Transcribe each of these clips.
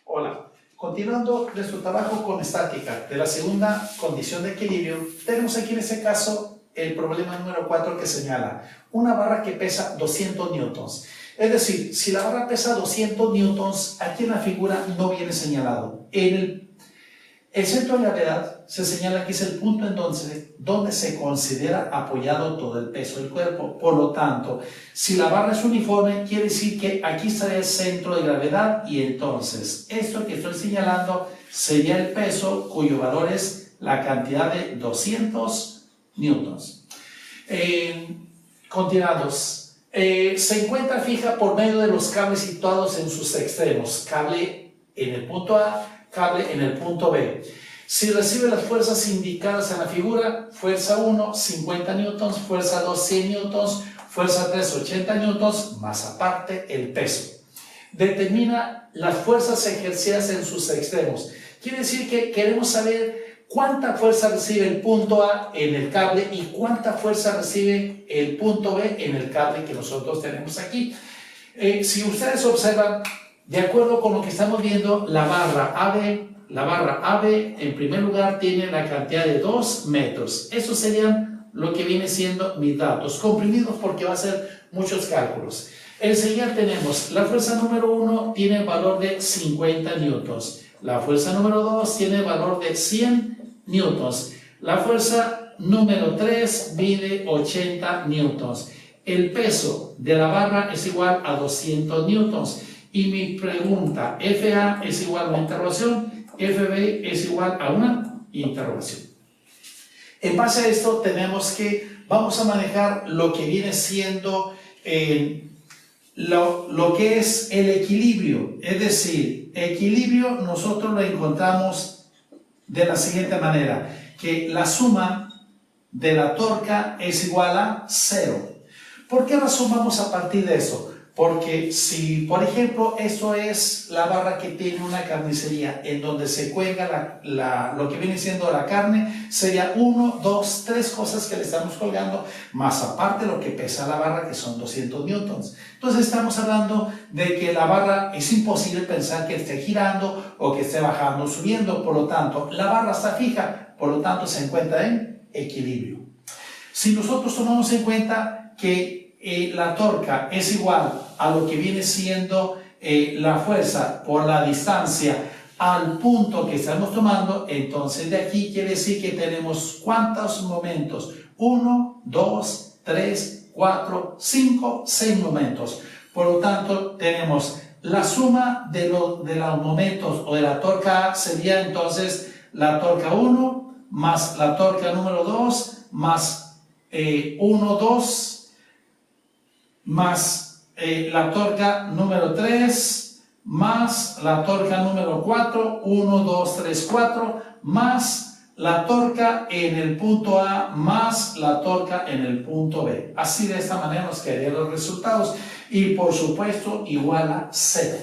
Hola, continuando nuestro trabajo con estática de la segunda condición de equilibrio, tenemos aquí en este caso el problema número 4 que señala una barra que pesa 200 newtons. Es decir, si la barra pesa 200 newtons, aquí en la figura no viene señalado. El centro de gravedad se señala que es el punto en donde se considera apoyado todo el peso del cuerpo. Por lo tanto, si la barra es uniforme, quiere decir que aquí está el centro de gravedad y entonces esto que estoy señalando sería el peso cuyo valor es la cantidad de 200 newtons. Continuamos. Se encuentra fija por medio de los cables situados en sus extremos. Cable en el punto A, cable en el punto B. Si recibe las fuerzas indicadas en la figura, fuerza 1, 50 newtons, fuerza 2, 100 newtons, fuerza 3, 80 newtons, más aparte el peso. Determina las fuerzas ejercidas en sus extremos. Quiere decir que queremos saber cuánta fuerza recibe el punto A en el cable y cuánta fuerza recibe el punto B en el cable que nosotros tenemos aquí. Si ustedes observan, de acuerdo con lo que estamos viendo, la barra AB en primer lugar tiene la cantidad de 2 metros. Eso serían lo que viene siendo mis datos, comprimidos porque va a ser muchos cálculos. Enseguida tenemos la fuerza número 1 tiene el valor de 50 newtons. La fuerza número 2 tiene el valor de 100 newtons. La fuerza número 3 mide 80 newtons. El peso de la barra es igual a 200 newtons. Y mi pregunta, FA es igual a una interrogación, FB es igual a una interrogación. En base a esto vamos a manejar lo que viene siendo lo que es el equilibrio. Es decir, equilibrio nosotros lo encontramos de la siguiente manera, que la suma de la torca es igual a 0. ¿Por qué razón vamos a partir de eso? Porque si, por ejemplo, esto es la barra que tiene una carnicería en donde se cuelga lo que viene siendo la carne, sería 1, 2, 3 cosas que le estamos colgando, más aparte lo que pesa la barra, que son 200 newtons. Entonces estamos hablando de que la barra es imposible pensar que esté girando o que esté bajando o subiendo, por lo tanto, la barra está fija, por lo tanto se encuentra en equilibrio. Si nosotros tomamos en cuenta que la torca es igual a lo que viene siendo la fuerza por la distancia al punto que estamos tomando, entonces de aquí quiere decir que tenemos ¿cuántos momentos? 1, 2, 3, 4, 5, 6 momentos. Por lo tanto, tenemos la suma de los momentos o de la torca A sería entonces la torca 1 más la torca número 2 más 1, 2 más la torca número 3, más la torca número 4, 1, 2, 3, 4, más la torca en el punto A, más la torca en el punto B. Así de esta manera nos quedarían los resultados. Y por supuesto, igual a 0.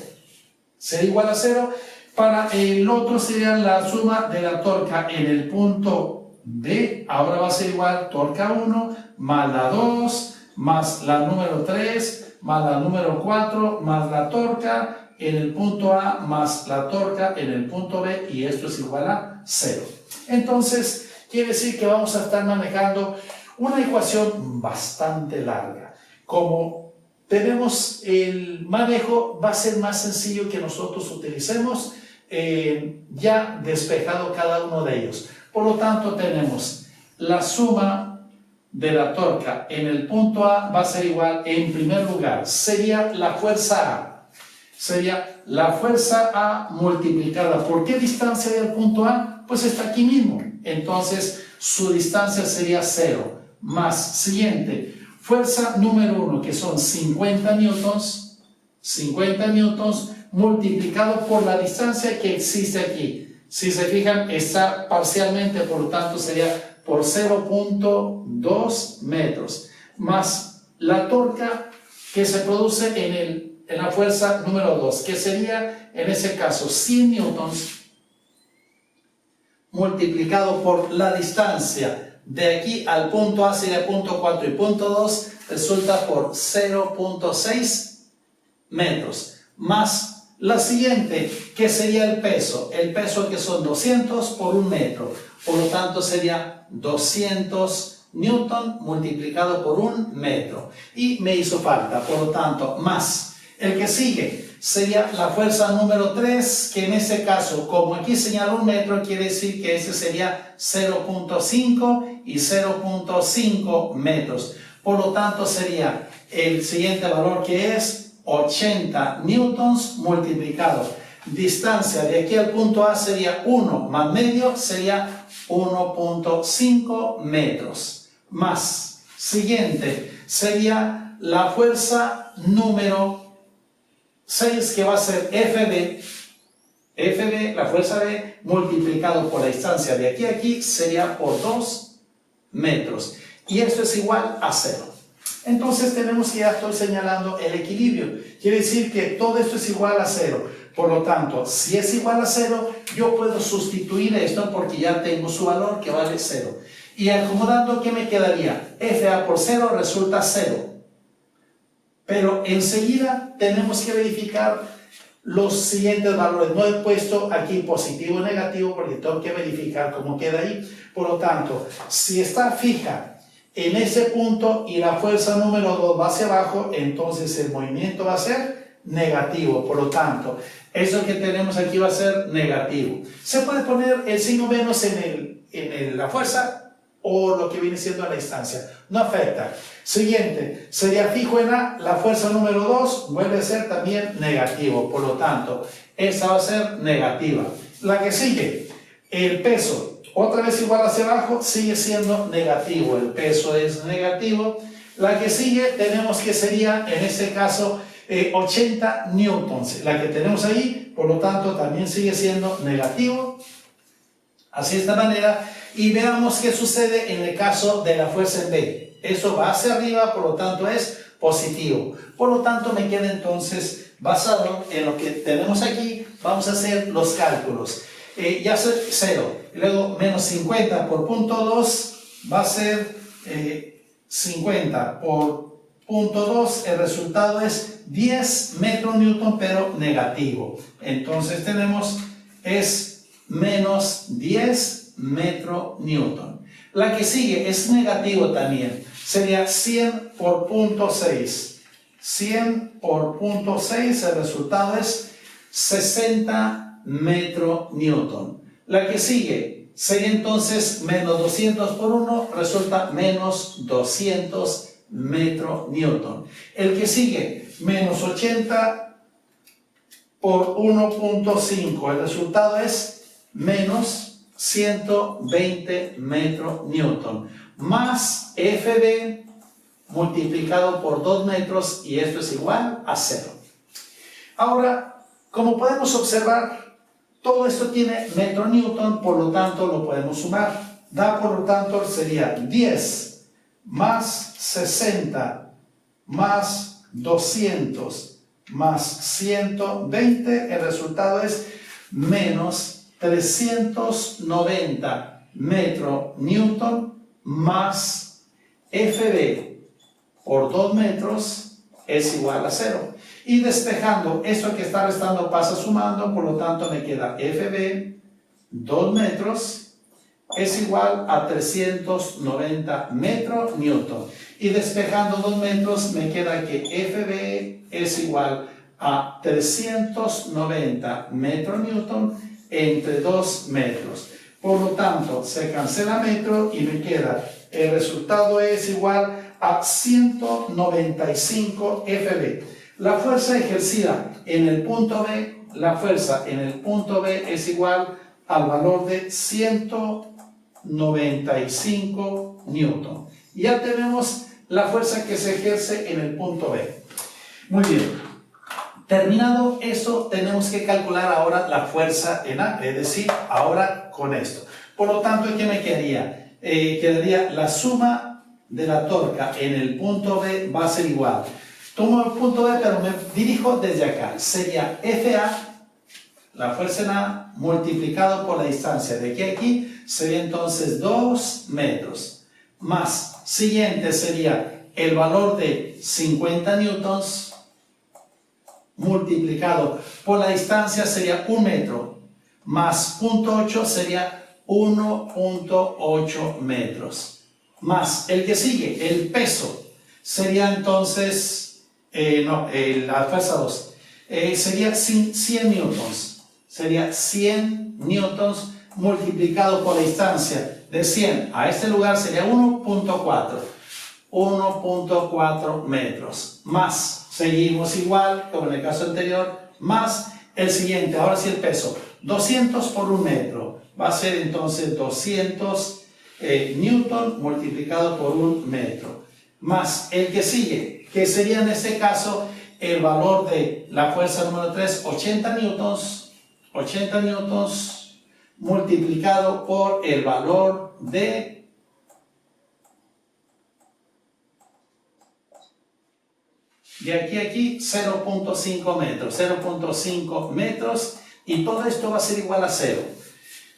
Será igual a 0. Para el otro sería la suma de la torca en el punto B. Ahora va a ser igual torca 1 más la 2 más la número 3, más la número 4, más la torca en el punto A, más la torca en el punto B, y esto es igual a 0. Entonces, quiere decir que vamos a estar manejando una ecuación bastante larga. Como tenemos el manejo, va a ser más sencillo que nosotros utilicemos ya despejado cada uno de ellos. Por lo tanto, tenemos la suma de la torca en el punto A va a ser igual, en primer lugar, sería la fuerza A. Sería la fuerza A multiplicada. ¿Por qué distancia del punto A? Pues está aquí mismo. Entonces, su distancia sería 0. Más, siguiente, fuerza número 1, que son 50 newtons, multiplicado por la distancia que existe aquí. Si se fijan, está parcialmente, por lo tanto, sería por 0.2 metros, más la torca que se produce en la fuerza número 2, que sería en ese caso 100 newtons multiplicado por la distancia de aquí al punto A sería punto 4 y punto 2 resulta por 0.6 metros, más La siguiente, que sería el peso que son 200 por 1 metro, por lo tanto sería 200 newton multiplicado por 1 metro, y me hizo falta, por lo tanto, más. El que sigue sería la fuerza número 3, que en ese caso, como aquí señala 1 metro, quiere decir que ese sería 0.5 y 0.5 metros. Por lo tanto, sería el siguiente valor, que es 80 newtons multiplicado. Distancia de aquí al punto A sería 1 más medio, sería 1.5 metros. Más. Siguiente sería la fuerza número 6, que va a ser FB, la fuerza B, multiplicado por la distancia de aquí a aquí, sería por 2 metros. Y esto es igual a 0. Entonces tenemos que ya estoy señalando el equilibrio. Quiere decir que todo esto es igual a 0. Por lo tanto, si es igual a 0, yo puedo sustituir esto porque ya tengo su valor, que vale 0. Y acomodando, ¿qué me quedaría? FA por 0 resulta 0. Pero enseguida tenemos que verificar los siguientes valores. No he puesto aquí positivo o negativo porque tengo que verificar cómo queda ahí. Por lo tanto, si está fija en ese punto y la fuerza número 2 va hacia abajo, entonces el movimiento va a ser negativo. Por lo tanto, eso que tenemos aquí va a ser negativo. Se puede poner el signo menos en la fuerza o lo que viene siendo la distancia. No afecta. Siguiente, sería fijo en A, la fuerza número 2 vuelve a ser también negativo. Por lo tanto, esa va a ser negativa. La que sigue, el peso. Otra vez igual hacia abajo, sigue siendo negativo, el peso es negativo. La que sigue tenemos que sería, en este caso, 80 newtons. La que tenemos ahí, por lo tanto, también sigue siendo negativo. Así de esta manera. Y veamos qué sucede en el caso de la fuerza en B. Eso va hacia arriba, por lo tanto es positivo. Por lo tanto, me queda entonces, basado en lo que tenemos aquí, vamos a hacer los cálculos. Ya es 0, luego menos 50 por punto 2 va a ser 50 por punto 2, el resultado es 10 metro newton, pero negativo. Entonces tenemos es menos 10 metro newton. La que sigue es negativo también, sería 100 por punto 6. 100 por punto 6, el resultado es 60 metro newton. La que sigue sería entonces menos 200 por 1, resulta menos 200 metro newton. El que sigue, menos 80 por 1.5, el resultado es menos 120 metro newton. Más FB multiplicado por 2 metros, y esto es igual a 0. Ahora, como podemos observar, todo esto tiene metro newton, por lo tanto lo podemos sumar. Da, por lo tanto, sería 10 más 60 más 200 más 120. El resultado es menos 390 metro newton más FB por 2 metros es igual a 0. Y despejando, esto que está restando pasa sumando, por lo tanto me queda FB, 2 metros, es igual a 390 metro newton. Y despejando 2 metros, me queda que FB es igual a 390 metro newton entre 2 metros. Por lo tanto, se cancela metro y me queda, el resultado es igual a 195 FB. La fuerza ejercida en el punto B, es igual al valor de 195 newton. Ya tenemos la fuerza que se ejerce en el punto B. Muy bien. Terminado eso, tenemos que calcular ahora la fuerza en A, es decir, ahora con esto. Por lo tanto, ¿qué me quedaría? Quedaría la suma de la torca en el punto B va a ser igual. Tomo el punto B, pero me dirijo desde acá. Sería FA, la fuerza en A, multiplicado por la distancia de aquí a aquí, sería entonces 2 metros. Más, siguiente sería el valor de 50 newtons, multiplicado por la distancia sería 1 metro, más 0.8 sería 1.8 metros. Más el que sigue, el peso, sería entonces, la fuerza 2, sería 100 newtons. Sería 100 newtons multiplicado por la distancia de 100 a este lugar sería 1.4 metros. Más, seguimos igual como en el caso anterior, más el siguiente, ahora sí el peso, 200 por 1 metro, va a ser entonces 200 newton multiplicado por 1 metro, más el que sigue, que sería en este caso el valor de la fuerza número 3, 80 newtons multiplicado por el valor de aquí a aquí 0.5 metros, y todo esto va a ser igual a 0.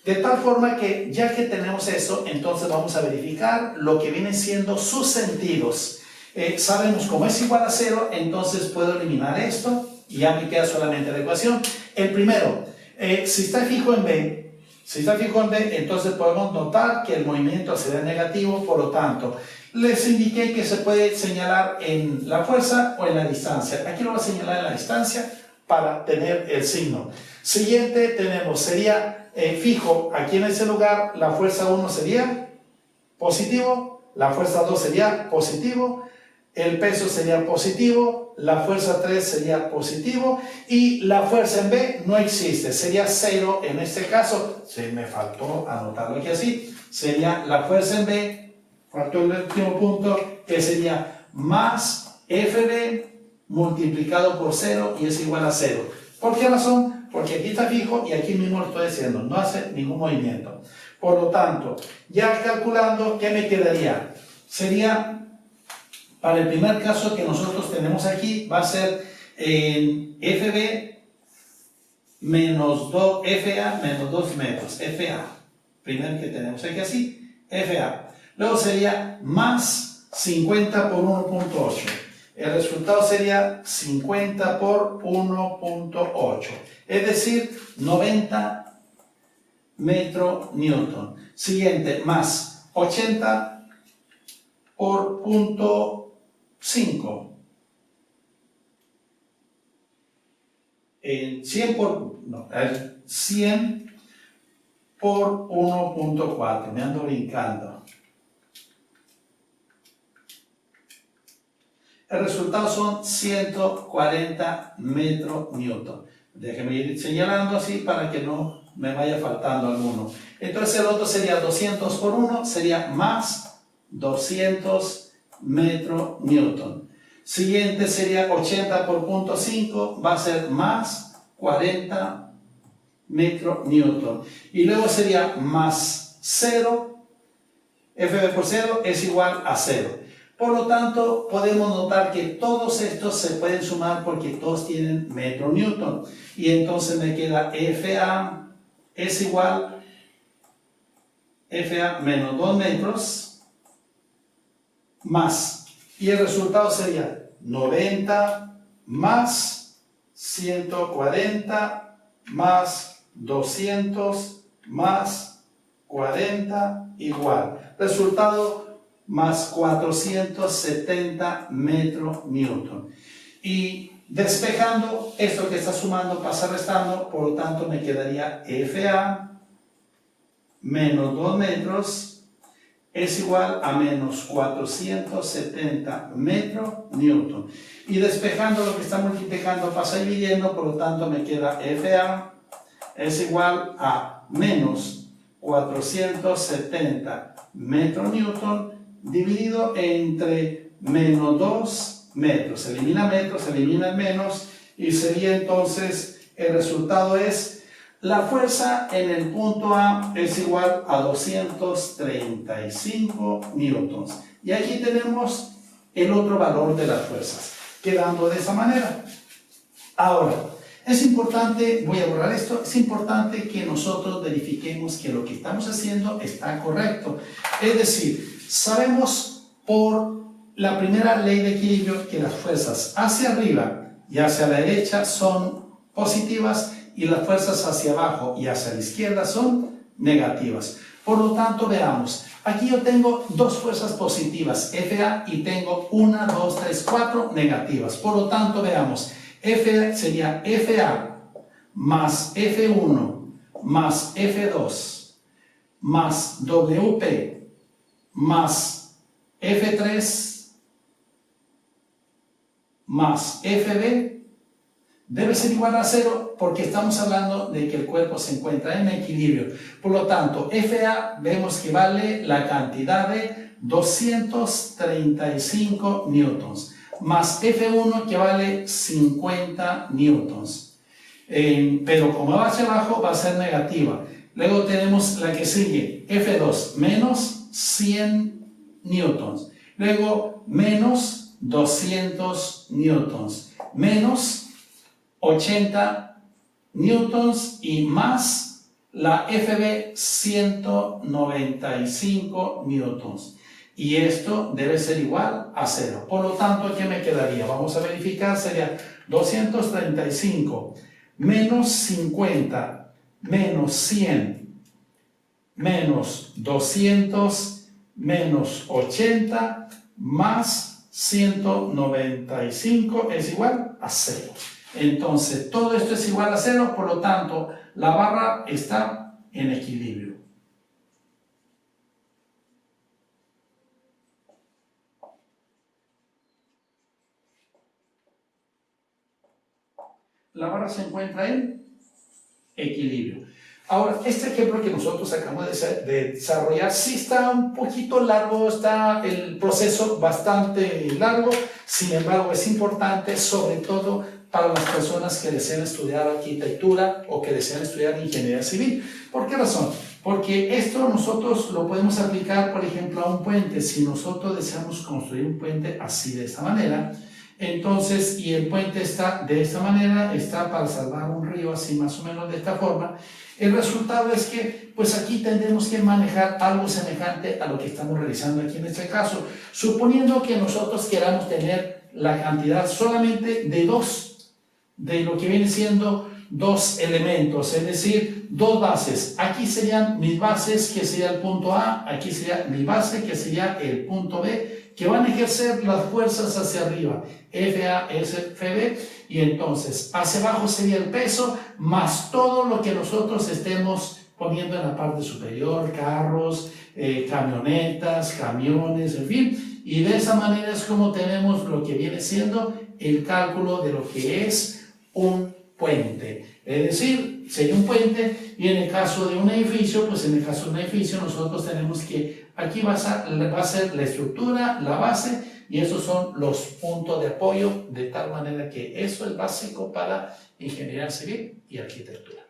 De tal forma que ya que tenemos eso, entonces vamos a verificar lo que vienen siendo sus sentidos. Sabemos cómo es igual a 0, entonces puedo eliminar esto y ya me queda solamente la ecuación. El primero, si está fijo en B, entonces podemos notar que el movimiento será negativo, por lo tanto, les indiqué que se puede señalar en la fuerza o en la distancia. Aquí lo voy a señalar en la distancia para tener el signo. Siguiente tenemos, sería fijo aquí en ese lugar, la fuerza 1 sería positivo, la fuerza 2 sería positivo, el peso sería positivo, la fuerza 3 sería positivo y la fuerza en B no existe, sería 0 en este caso. Se me faltó anotarlo aquí así, sería la fuerza en B, faltó el último punto, que sería más FB multiplicado por 0 y es igual a 0. ¿Por qué razón? Porque aquí está fijo y aquí mismo lo estoy diciendo, no hace ningún movimiento. Por lo tanto, ya calculando, ¿qué me quedaría? Sería, para el primer caso que nosotros tenemos aquí, va a ser FB menos 2, FA menos 2 metros, FA. Primero que tenemos aquí así, FA. Luego sería más 50 por 1.8. El resultado sería 50 por 1.8, es decir, 90 metro newton. Siguiente, más 80 por 0.5. 100 por 1.4, me ando brincando. El resultado son 140 metro newton. Déjenme ir señalando así para que no me vaya faltando alguno. Entonces el otro sería 200 por 1, sería más 200 metro newton. Siguiente sería 80 por 0.5, va a ser más 40 metro newton. Y luego sería más 0, FB por 0 es igual a 0. Por lo tanto, podemos notar que todos estos se pueden sumar porque todos tienen metro newton. Y entonces me queda FA es igual FA menos 2 metros más. Y el resultado sería 90 más 140 más 200 más 40 igual. Resultado más 470 metro newton. Y despejando, esto que está sumando pasa restando, por lo tanto me quedaría FA menos 2 metros es igual a menos 470 metro newton. Y despejando lo que está multiplicando pasa dividiendo, por lo tanto me queda FA es igual a menos 470 metro newton dividido entre menos 2 metros. Se elimina metros, se elimina el menos y sería entonces, el resultado es la fuerza en el punto A es igual a 235 newtons. Y aquí tenemos el otro valor de las fuerzas, quedando de esa manera. Ahora, es importante, voy a borrar esto, es importante que nosotros verifiquemos que lo que estamos haciendo está correcto. Es decir, sabemos por la primera ley de equilibrio que las fuerzas hacia arriba y hacia la derecha son positivas y las fuerzas hacia abajo y hacia la izquierda son negativas. Por lo tanto, veamos, aquí yo tengo dos fuerzas positivas, FA, y tengo 1, 2, 3, 4 negativas. Por lo tanto, veamos, FA sería FA más F1 más F2 más WP más F3 más FB debe ser igual a 0 porque estamos hablando de que el cuerpo se encuentra en equilibrio. Por lo tanto, FA vemos que vale la cantidad de 235 newtons, más F1 que vale 50 newtons. Pero como va hacia abajo va a ser negativa. Luego tenemos la que sigue, F2 menos 100 newtons. Luego menos 200 newtons. Menos 80 newtons y más la FB 195 newtons. Y esto debe ser igual a 0. Por lo tanto, ¿qué me quedaría? Vamos a verificar, sería 235 menos 50 menos 100 menos 200 menos 80 más 195 es igual a 0. Entonces, todo esto es igual a 0, por lo tanto, la barra está en equilibrio. La barra se encuentra en equilibrio. Ahora, este ejemplo que nosotros acabamos de desarrollar, sí está un poquito largo, está el proceso bastante largo, sin embargo es importante, sobre todo para las personas que desean estudiar arquitectura o que desean estudiar ingeniería civil. ¿Por qué razón? Porque esto nosotros lo podemos aplicar, por ejemplo, a un puente. Si nosotros deseamos construir un puente así, de esta manera, entonces, y el puente está de esta manera, está para salvar un río así más o menos de esta forma, el resultado es que, pues aquí tendremos que manejar algo semejante a lo que estamos realizando aquí en este caso, suponiendo que nosotros queramos tener la cantidad solamente de lo que viene siendo dos elementos, es decir, dos bases. Aquí serían mis bases, que sería el punto A, aquí sería mi base, que sería el punto B, que van a ejercer las fuerzas hacia arriba, FA, FB, y entonces hacia abajo sería el peso, más todo lo que nosotros estemos poniendo en la parte superior, carros, camionetas, camiones, en fin, y de esa manera es como tenemos lo que viene siendo el cálculo de lo que es un puente. Es decir, sería un puente, y en el caso de un edificio, pues en el caso de un edificio nosotros tenemos que, aquí va a ser la estructura, la base, y esos son los puntos de apoyo, de tal manera que eso es básico para ingeniería civil y arquitectura.